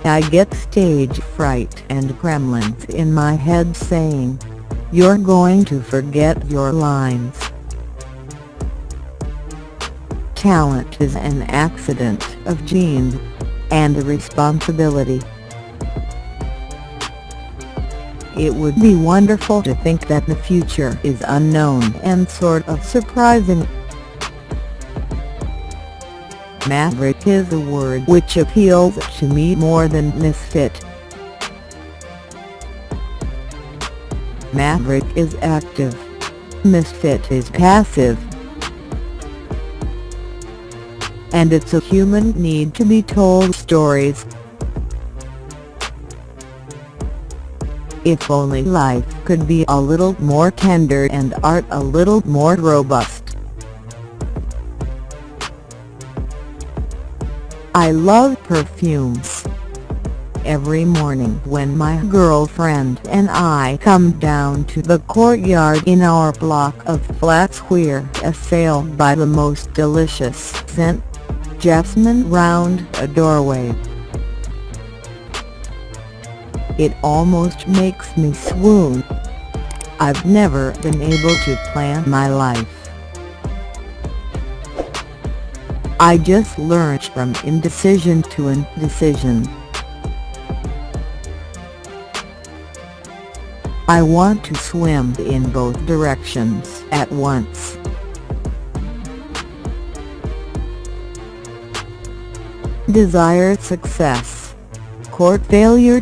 I get stage fright and gremlins in my head saying, "You're going to forget your lines." Talent is an accident of genes, and a responsibility. It would be wonderful to think that the future is unknown and sort of surprising. Maverick is a word which appeals to me more than misfit. Maverick is active. Misfit is passive. And it's a human need to be told stories. If only life could be a little more tender and art a little more robust. I love perfumes. Every morning when my girlfriend and I come down to the courtyard in our block of flats, we're assailed by the most delicious scent, jasmine round a doorway. It almost makes me swoon. I've never been able to plan my life. I just lurch from indecision to indecision. I want to swim in both directions at once. Desire success, court failure.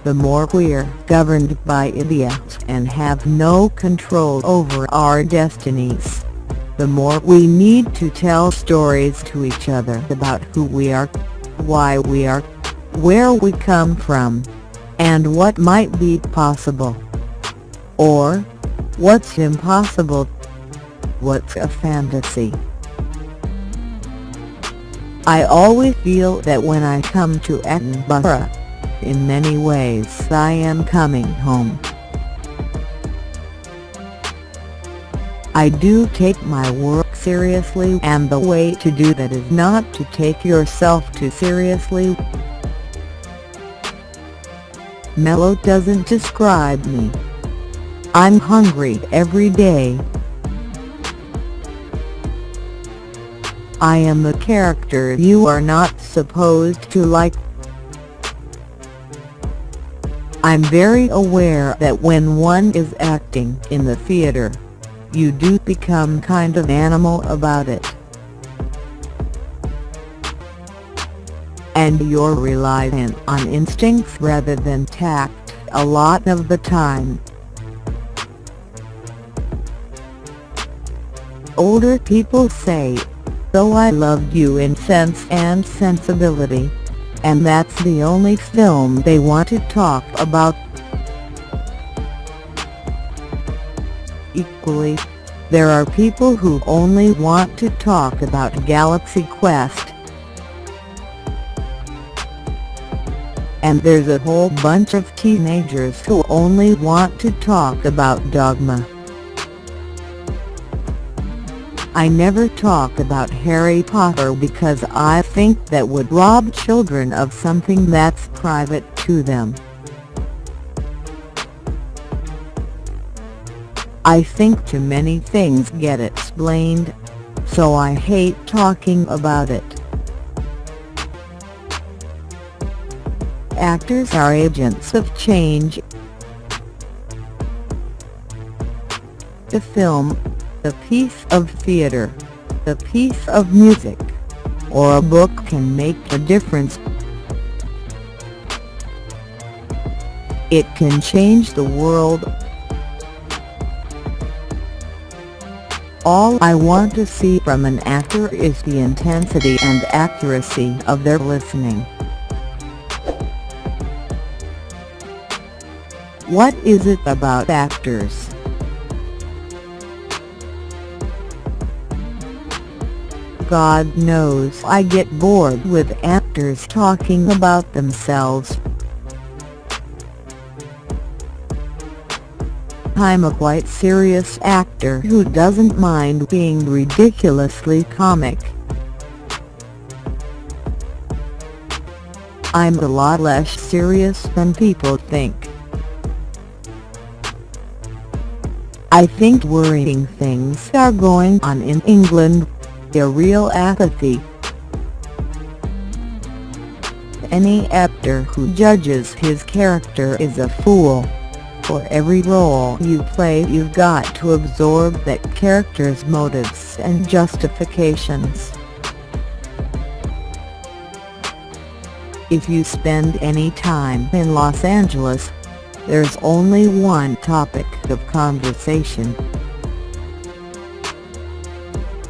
The more we're governed by idiots and have no control over our destinies, the more we need to tell stories to each other about who we are, why we are, where we come from, and what might be possible. Or, what's impossible? What's a fantasy? I always feel that when I come to Edinburgh, in many ways I am coming home. I do take my work seriously, and the way to do that is not to take yourself too seriously. Mellow doesn't describe me. I'm hungry every day. I am a character you are not supposed to like. I'm very aware that when one is acting in the theatre, you do become kind of animal about it. And you're reliant on instincts rather than tact a lot of the time. Older people say, "So I loved you in Sense and Sensibility," and that's the only film they want to talk about. Equally, there are people who only want to talk about Galaxy Quest. And there's a whole bunch of teenagers who only want to talk about Dogma. I never talk about Harry Potter because I think that would rob children of something that's private to them. I think too many things get explained, so I hate talking about it. Actors are agents of change. The film, a piece of theatre, a piece of music, or a book can make a difference. It can change the world. All I want to see from an actor is the intensity and accuracy of their listening. What is it about actors? God knows I get bored with actors talking about themselves. I'm a quite serious actor who doesn't mind being ridiculously comic. I'm a lot less serious than people think. I think worrying things are going on in England, a real apathy. Any actor who judges his character is a fool. For every role you play you've got to absorb that character's motives and justifications. If you spend any time in Los Angeles, there's only one topic of conversation.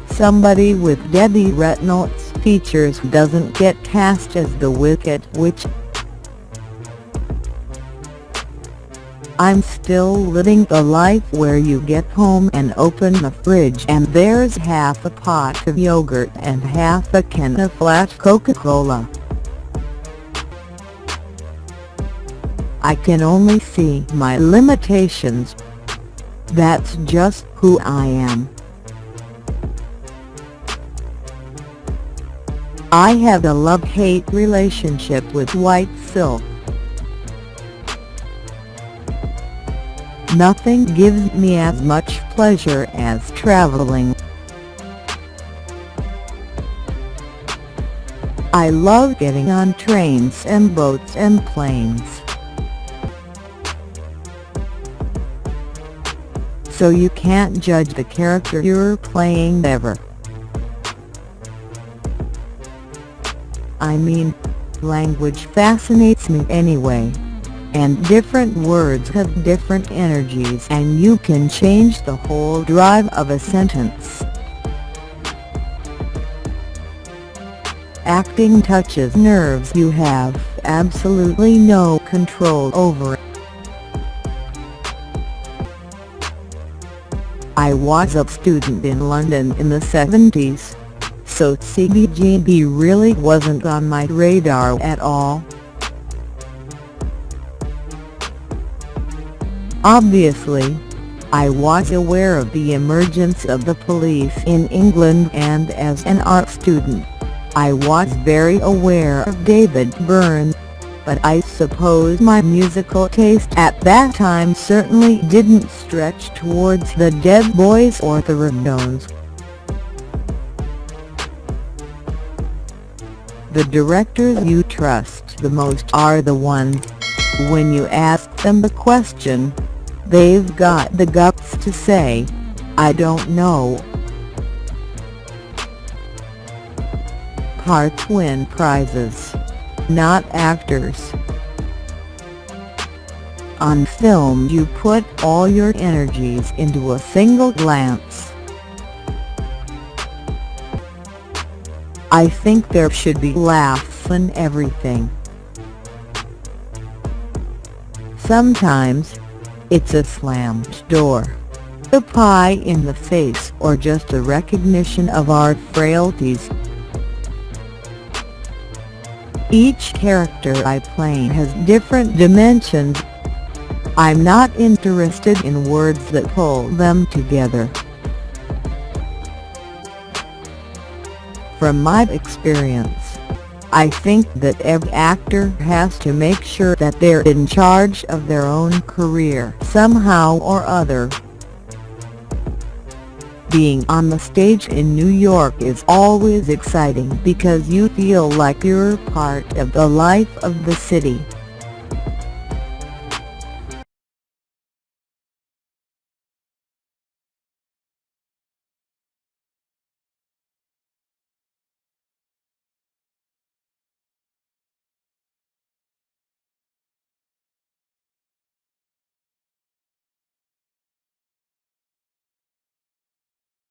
Somebody with Debbie Reynolds features doesn't get cast as the Wicked Witch. I'm still living the life where you get home and open the fridge and there's half a pot of yogurt and half a can of flat Coca-Cola. I can only see my limitations. That's just who I am. I have a love-hate relationship with white silk. Nothing gives me as much pleasure as traveling. I love getting on trains and boats and planes. So you can't judge the character you're playing ever. I mean, language fascinates me anyway. And different words have different energies and you can change the whole drive of a sentence. Acting touches nerves you have absolutely no control over. I was a student in London in the 70s, so CBGB really wasn't on my radar at all. Obviously, I was aware of the emergence of the police in England and as an art student, I was very aware of David Byrne, but I suppose my musical taste at that time certainly didn't stretch towards the Dead Boys or the Ramones. The directors you trust the most are the ones, when you ask them the question, they've got the guts to say, "I don't know." Parts win prizes, not actors. On film you put all your energies into a single glance. I think there should be laughs and everything. Sometimes, it's a slammed door, a pie in the face, or just a recognition of our frailties. Each character I play has different dimensions. I'm not interested in words that pull them together. From my experience, I think that every actor has to make sure that they're in charge of their own career somehow or other. Being on the stage in New York is always exciting because you feel like you're part of the life of the city.